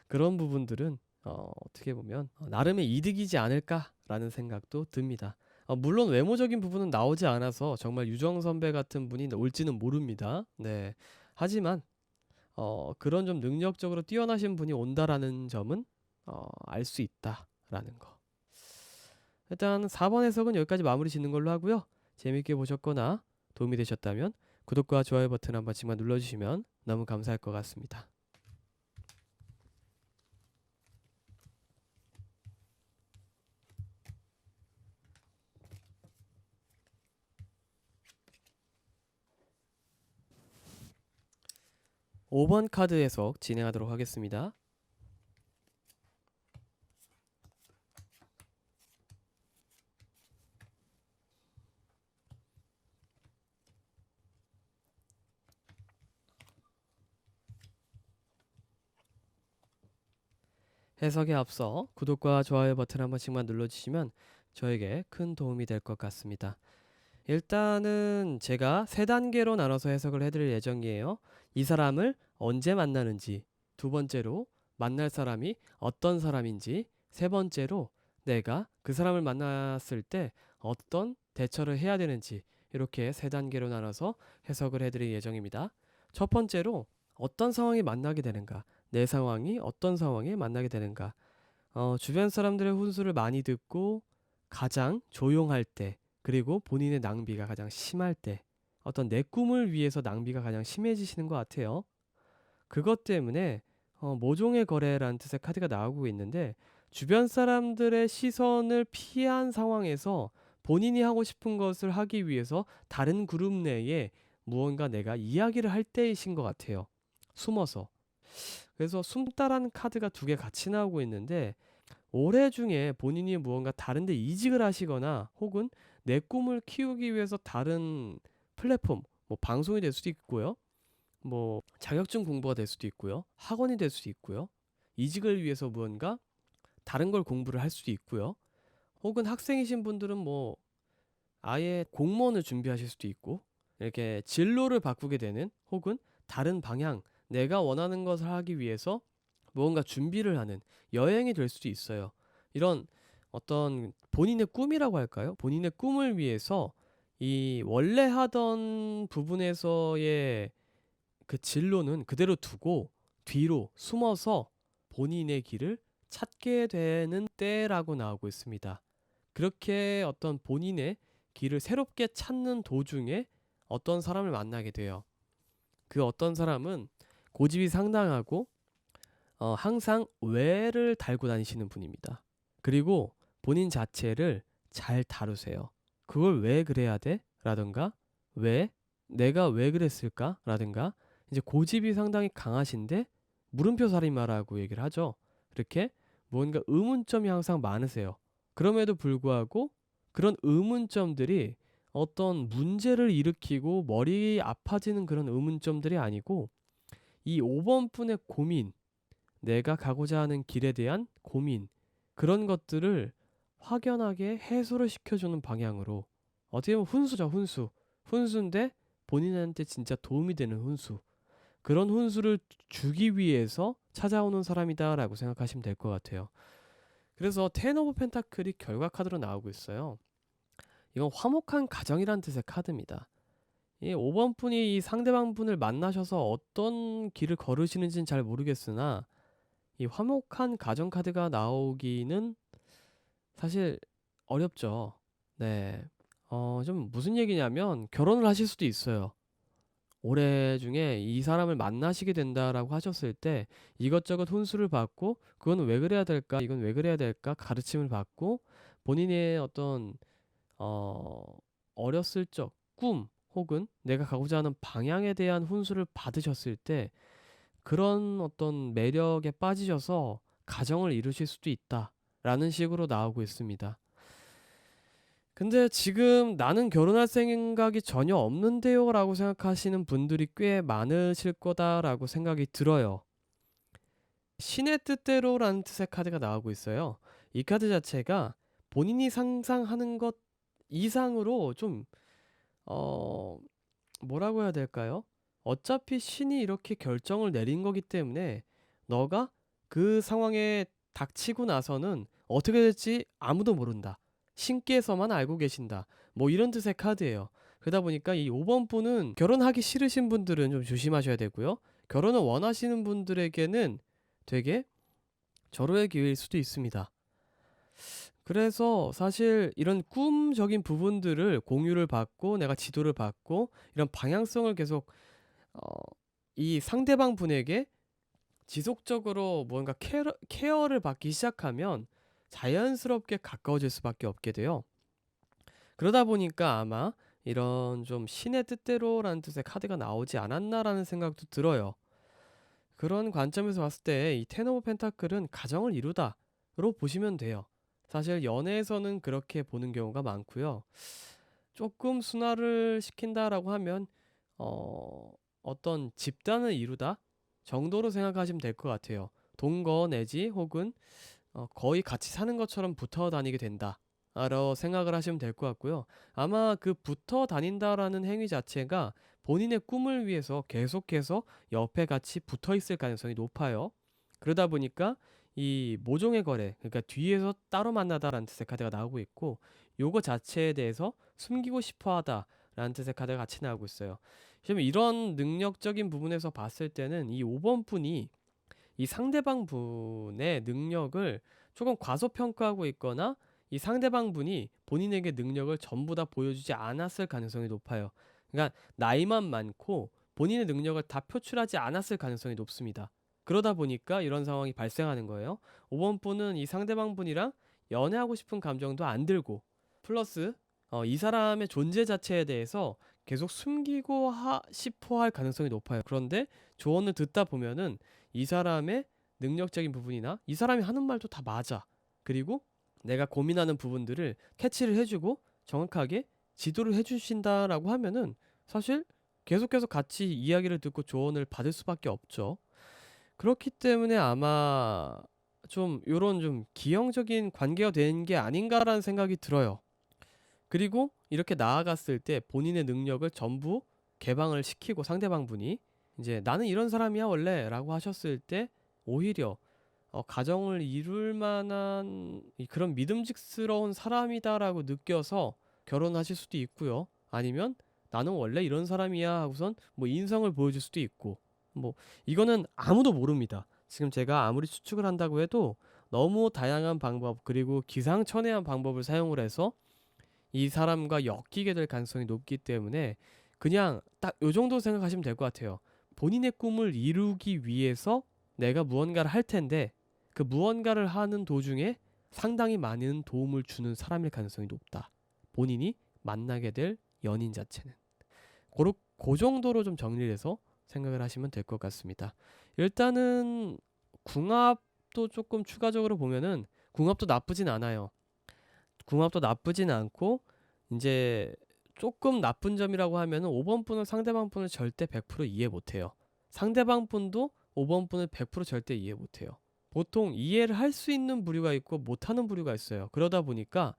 그런 부분들은 어떻게 보면 나름의 이득이지 않을까라는 생각도 듭니다. 물론 외모적인 부분은 나오지 않아서 정말 유정 선배 같은 분이 올지는 모릅니다. 네. 하지만 그런 좀 능력적으로 뛰어나신 분이 온다라는 점은 알 수 있다라는 거. 일단 4번 해석은 여기까지 마무리 짓는 걸로 하고요. 재밌게 보셨거나 도움이 되셨다면 구독과 좋아요 버튼 한 번씩만 눌러주시면 너무 감사할 것 같습니다. 5번 카드 해석 진행하도록 하겠습니다. 해석에 앞서 구독과 좋아요 버튼 한 번씩만 눌러주시면 저에게 큰 도움이 될 것 같습니다. 일단은 제가 세 단계로 나눠서 해석을 해드릴 예정이에요. 이 사람을 언제 만나는지, 두 번째로 만날 사람이 어떤 사람인지, 세 번째로 내가 그 사람을 만났을 때 어떤 대처를 해야 되는지, 이렇게 세 단계로 나눠서 해석을 해드릴 예정입니다. 첫 번째로 어떤 상황이 만나게 되는가, 내 상황이 어떤 상황에 만나게 되는가, 주변 사람들의 훈수를 많이 듣고 가장 조용할 때, 그리고 본인의 낭비가 가장 심할 때, 어떤 내 꿈을 위해서 낭비가 가장 심해지시는 것 같아요. 그것 때문에 모종의 거래라는 뜻의 카드가 나오고 있는데, 주변 사람들의 시선을 피한 상황에서 본인이 하고 싶은 것을 하기 위해서 다른 그룹 내에 무언가 내가 이야기를 할 때이신 것 같아요. 숨어서. 그래서 숨다라는 카드가 두 개 같이 나오고 있는데, 올해 중에 본인이 무언가 다른 데 이직을 하시거나 혹은 내 꿈을 키우기 위해서 다른 플랫폼, 뭐 방송이 될 수도 있고요. 뭐 자격증 공부가 될 수도 있고요. 학원이 될 수도 있고요. 이직을 위해서 무언가 다른 걸 공부를 할 수도 있고요. 혹은 학생이신 분들은 뭐 아예 공무원을 준비하실 수도 있고, 이렇게 진로를 바꾸게 되는 혹은 다른 방향, 내가 원하는 것을 하기 위해서 무언가 준비를 하는 여행이 될 수도 있어요. 이런 어떤 본인의 꿈이라고 할까요? 본인의 꿈을 위해서 이 원래 하던 부분에서의 그 진로는 그대로 두고 뒤로 숨어서 본인의 길을 찾게 되는 때라고 나오고 있습니다. 그렇게 어떤 본인의 길을 새롭게 찾는 도중에 어떤 사람을 만나게 돼요. 그 어떤 사람은 고집이 상당하고 항상 외를 달고 다니시는 분입니다. 그리고 본인 자체를 잘 다루세요. 그걸 왜 그래야 돼? 라든가 왜? 내가 왜 그랬을까? 라든가 이제 고집이 상당히 강하신데 물음표 살인마라고 얘기를 하죠. 이렇게 뭔가 의문점이 항상 많으세요. 그럼에도 불구하고 그런 의문점들이 어떤 문제를 일으키고 머리 아파지는 그런 의문점들이 아니고 이 5번 분의 고민, 내가 가고자 하는 길에 대한 고민, 그런 것들을 확연하게 해소를 시켜주는 방향으로, 어떻게 보면 훈수죠, 훈수. 훈수인데 본인한테 진짜 도움이 되는 훈수. 그런 훈수를 주기 위해서 찾아오는 사람이다라고 생각하시면 될 것 같아요. 그래서 텐 오브 펜타클이 결과 카드로 나오고 있어요. 이건 화목한 가정이란 뜻의 카드입니다. 이 5번 분이 이 상대방 분을 만나셔서 어떤 길을 걸으시는지는 잘 모르겠으나 이 화목한 가정 카드가 나오기는 사실 어렵죠. 네. 좀 무슨 얘기냐면 결혼을 하실 수도 있어요. 올해 중에 이 사람을 만나시게 된다라고 하셨을 때 이것저것 혼수를 받고 그건 왜 그래야 될까? 이건 왜 그래야 될까? 가르침을 받고 본인의 어떤 어 어렸을 적 꿈 혹은 내가 가고자 하는 방향에 대한 훈수를 받으셨을 때 그런 어떤 매력에 빠지셔서 가정을 이루실 수도 있다라는 식으로 나오고 있습니다. 근데 지금 '나는 결혼할 생각이 전혀 없는데요.'라고 생각하시는 분들이 꽤 많으실 거다라고 생각이 들어요. 신의 뜻대로라는 뜻의 카드가 나오고 있어요. 이 카드 자체가 본인이 상상하는 것 이상으로 좀 어 뭐라고 해야 될까요? 어차피 신이 이렇게 결정을 내린 거기 때문에 너가 그 상황에 닥치고 나서는 어떻게 될지 아무도 모른다. 신께서만 알고 계신다. 뭐 이런 뜻의 카드예요. 그러다 보니까 이 5번 분은 결혼하기 싫으신 분들은 좀 조심하셔야 되고요. 결혼을 원하시는 분들에게는 되게 절호의 기회일 수도 있습니다. 그래서 사실 이런 꿈적인 부분들을 공유를 받고 내가 지도를 받고 이런 방향성을 계속 어 이 상대방 분에게 지속적으로 뭔가 케어를 받기 시작하면 자연스럽게 가까워질 수밖에 없게 돼요. 그러다 보니까 아마 이런 좀 '신의 뜻대로.'라는 뜻의 카드가 나오지 않았나라는 생각도 들어요. 그런 관점에서 봤을 때 이 텐 오브 펜타클은 '가정을 이루다.'로 보시면 돼요. 사실 연애에서는 그렇게 보는 경우가 많고요. 조금 순화를 시킨다라고 하면 어 어떤 '집단을 이루다.' 정도로 생각하시면 될 것 같아요. 동거 내지 혹은 거의 같이 사는 것처럼 붙어 다니게 된다. 라고 생각을 하시면 될 것 같고요. 아마 그 붙어 다닌다라는 행위 자체가 본인의 꿈을 위해서 계속해서 옆에 같이 붙어 있을 가능성이 높아요. 그러다 보니까 이 모종의 거래, 그러니까 뒤에서 따로 만나다라는 뜻의 카드가 나오고 있고, 요거 자체에 대해서 숨기고 싶어 하다라는 뜻의 카드가 같이 나오고 있어요. 좀 이런 능력적인 부분에서 봤을 때는 이 5번 분이 이 상대방 분의 능력을 조금 과소평가하고 있거나 이 상대방 분이 본인에게 능력을 전부 다 보여주지 않았을 가능성이 높아요. 그러니까 나이만 많고 본인의 능력을 다 표출하지 않았을 가능성이 높습니다. 그러다 보니까 이런 상황이 발생하는 거예요. 5번 분은 이 상대방 분이랑 연애하고 싶은 감정도 안 들고 플러스 이 사람의 존재 자체에 대해서 계속 숨기고 싶어 할 가능성이 높아요. 그런데 조언을 듣다 보면은 이 사람의 능력적인 부분이나 이 사람이 하는 말도 다 맞아. 그리고 내가 고민하는 부분들을 캐치를 해주고 정확하게 지도를 해주신다라고 하면은 사실 계속해서 같이 이야기를 듣고 조언을 받을 수밖에 없죠. 그렇기 때문에 아마 좀 요런 좀 기형적인 관계가 된 게 아닌가라는 생각이 들어요. 그리고 이렇게 나아갔을 때 본인의 능력을 전부 개방을 시키고 상대방 분이 이제 "나는 이런 사람이야 원래."라고 하셨을 때 오히려 가정을 이룰 만한 그런 믿음직스러운 사람이다라고 느껴서 결혼하실 수도 있고요. 아니면 '나는 원래 이런 사람이야.' 하고선 뭐 인성을 보여줄 수도 있고 뭐 이거는 아무도 모릅니다. 지금 제가 아무리 추측을 한다고 해도 너무 다양한 방법 그리고 기상천외한 방법을 사용을 해서 이 사람과 엮이게 될 가능성이 높기 때문에 그냥 딱 요 정도 생각하시면 될 것 같아요. 본인의 꿈을 이루기 위해서 내가 무언가를 할 텐데 그 무언가를 하는 도중에 상당히 많은 도움을 주는 사람일 가능성이 높다. 본인이 만나게 될 연인 자체는. 고 정도로 좀 정리를 해서 생각을 하시면 될 것 같습니다. 일단은 궁합도 조금 추가적으로 보면은 궁합도 나쁘진 않아요. 궁합도 나쁘진 않고 인제 쪼끔 나쁜 점이라고 하면은 5번 분은 상대방 분을 절대 100% 이해 못 해요. 상대방 분도 5번 분을 100% 절대 이해 못 해요. 보통 이해를 할 수 있는 부류가 있고 못하는 부류가 있어요. 그러다 보니까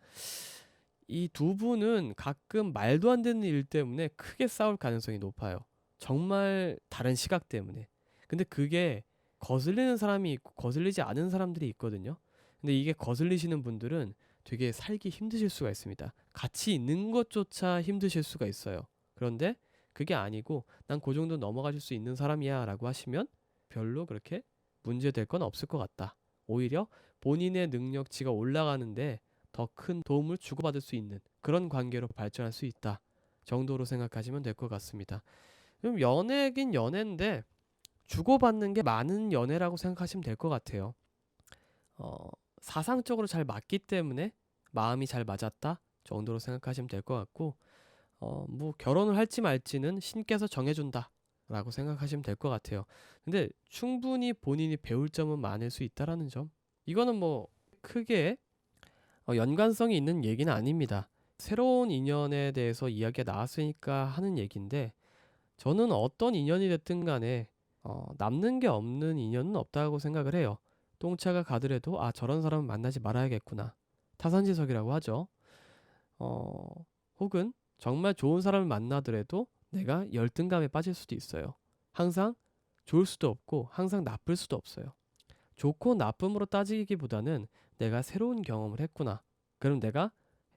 이 두 분은 가끔 말도 안 되는 일 때문에 크게 싸울 가능성이 높아요. 정말 다른 시각 때문에. 근데 그게 거슬리는 사람이 있고 거슬리지 않은 사람들이 있거든요. 근데 이게 거슬리시는 분들은 되게 살기 힘드실 수가 있습니다. 같이 있는 것조차 힘드실 수가 있어요. 그런데 그게 아니고 '난 고 정도 넘어가실 수 있는 사람이야.'라고 하시면 별로 그렇게 문제될 건 없을 것 같다. 오히려 본인의 능력치가 올라가는데 더 큰 도움을 주고받을 수 있는 그런 관계로 발전할 수 있다 정도로 생각하시면 될 것 같습니다. 그럼 연애긴 연애인데 주고받는 게 많은 연애라고 생각하시면 될 것 같아요. 사상적으로 잘 맞기 때문에 마음이 잘 맞았다 정도로 생각하시면 될 것 같고, 뭐 결혼을 할지 말지는 신께서 정해준다 라고 생각하시면 될 것 같아요. 근데 충분히 본인이 배울 점은 많을 수 있다라는 점, 이거는 뭐 크게 연관성이 있는 얘기는 아닙니다. 새로운 인연에 대해서 이야기가 나왔으니까 하는 얘기인데, 저는 어떤 인연이 됐든 간에 남는 게 없는 인연은 없다고 생각을 해요. 똥차가 가더라도 아 저런 사람은 만나지 말아야겠구나, 타산지석이라고 하죠. 혹은 정말 좋은 사람을 만나더라도 내가 열등감에 빠질 수도 있어요. 항상 좋을 수도 없고 항상 나쁠 수도 없어요. 좋고 나쁨으로 따지기보다는 내가 새로운 경험을 했구나, 그럼 내가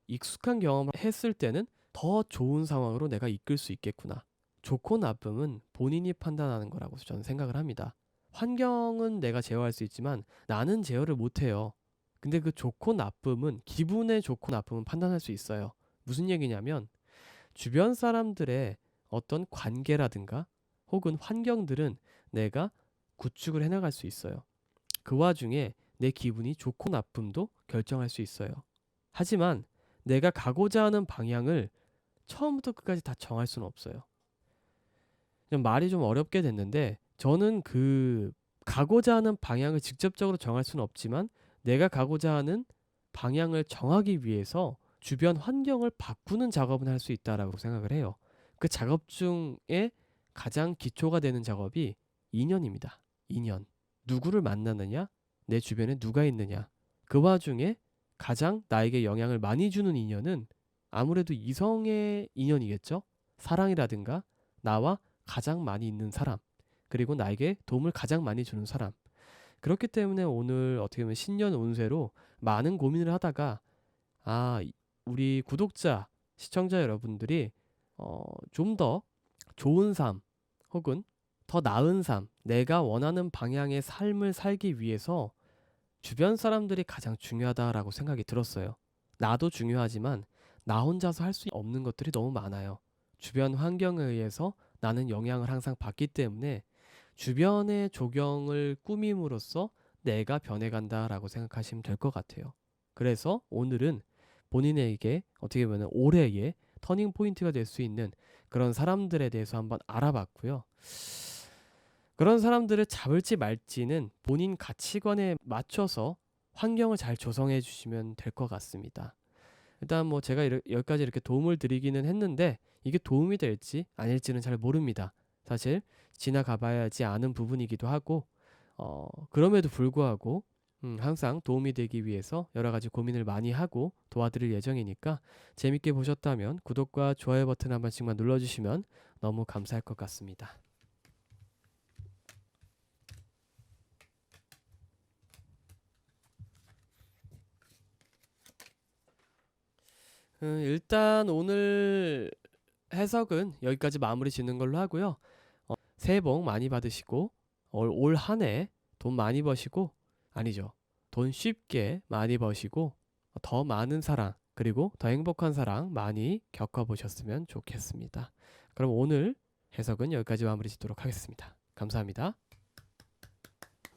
익숙한 경험을 했을 때는 더 좋은 상황으로 내가 이끌 수 있겠구나. 좋고 나쁨은 본인이 판단하는 거라고 저는 생각을 합니다. 환경은 내가 제어할 수 있지만 나는 제어를 못해요. 근데 그 좋고 나쁨은, 기분의 좋고 나쁨은 판단할 수 있어요. 무슨 얘기냐면 주변 사람들의 어떤 관계라든가 혹은 환경들은 내가 구축을 해나갈 수 있어요. 그 와중에 내 기분이 좋고 나쁨도 결정할 수 있어요. 하지만 내가 가고자 하는 방향을 처음부터 끝까지 다 정할 수는 없어요. 말이 좀 어렵게 됐는데, 저는 그 가고자 하는 방향을 직접적으로 정할 수는 없지만 내가 가고자 하는 방향을 정하기 위해서 주변 환경을 바꾸는 작업은 할 수 있다라고 생각을 해요. 그 작업 중에 가장 기초가 되는 작업이 인연입니다. 인연. 누구를 만나느냐? 내 주변에 누가 있느냐? 그 와중에 가장 나에게 영향을 많이 주는 인연은 아무래도 이성의 인연이겠죠? 사랑이라든가 나와 가장 많이 있는 사람, 그리고 나에게 도움을 가장 많이 주는 사람. 그렇기 때문에 오늘 어떻게 보면 신년 운세로 많은 고민을 하다가 우리 구독자, 시청자 여러분들이 좀 더 좋은 삶 혹은 더 나은 삶, 내가 원하는 방향의 삶을 살기 위해서 주변 사람들이 가장 중요하다라고 생각이 들었어요. 나도 중요하지만 나 혼자서 할 수 없는 것들이 너무 많아요. 주변 환경에 의해서 나는 영향을 항상 받기 때문에 주변의 조경을 꾸밈으로써 내가 변해간다라고 생각하시면 될 것 같아요. 그래서 오늘은 본인에게 어떻게 보면 올해의 터닝 포인트가 될 수 있는 그런 사람들에 대해서 한번 알아봤고요. 그런 사람들을 잡을지 말지는 본인 가치관에 맞춰서 환경을 잘 조성해 주시면 될 것 같습니다. 일단 뭐 제가 여기까지 이렇게 도움을 드리기는 했는데 이게 도움이 될지 아닐지는 잘 모릅니다. 사실 지나가 봐야지 아는 부분이기도 하고, 그럼에도 불구하고 항상 도움이 되기 위해서 여러 가지 고민을 많이 하고 도와드릴 예정이니까 재밌게 보셨다면 구독과 좋아요 버튼 한 번씩만 눌러주시면 너무 감사할 것 같습니다. 일단 오늘 해석은 여기까지 마무리 짓는 걸로 하고요. 새해 복 많이 받으시고 올 한 해 돈 많이 버시고, 아니죠, 돈 쉽게 많이 버시고 더 많은 사랑 그리고 더 행복한 사랑 많이 겪어보셨으면 좋겠습니다. 그럼 오늘 해석은 여기까지 마무리 짓도록 하겠습니다. 감사합니다.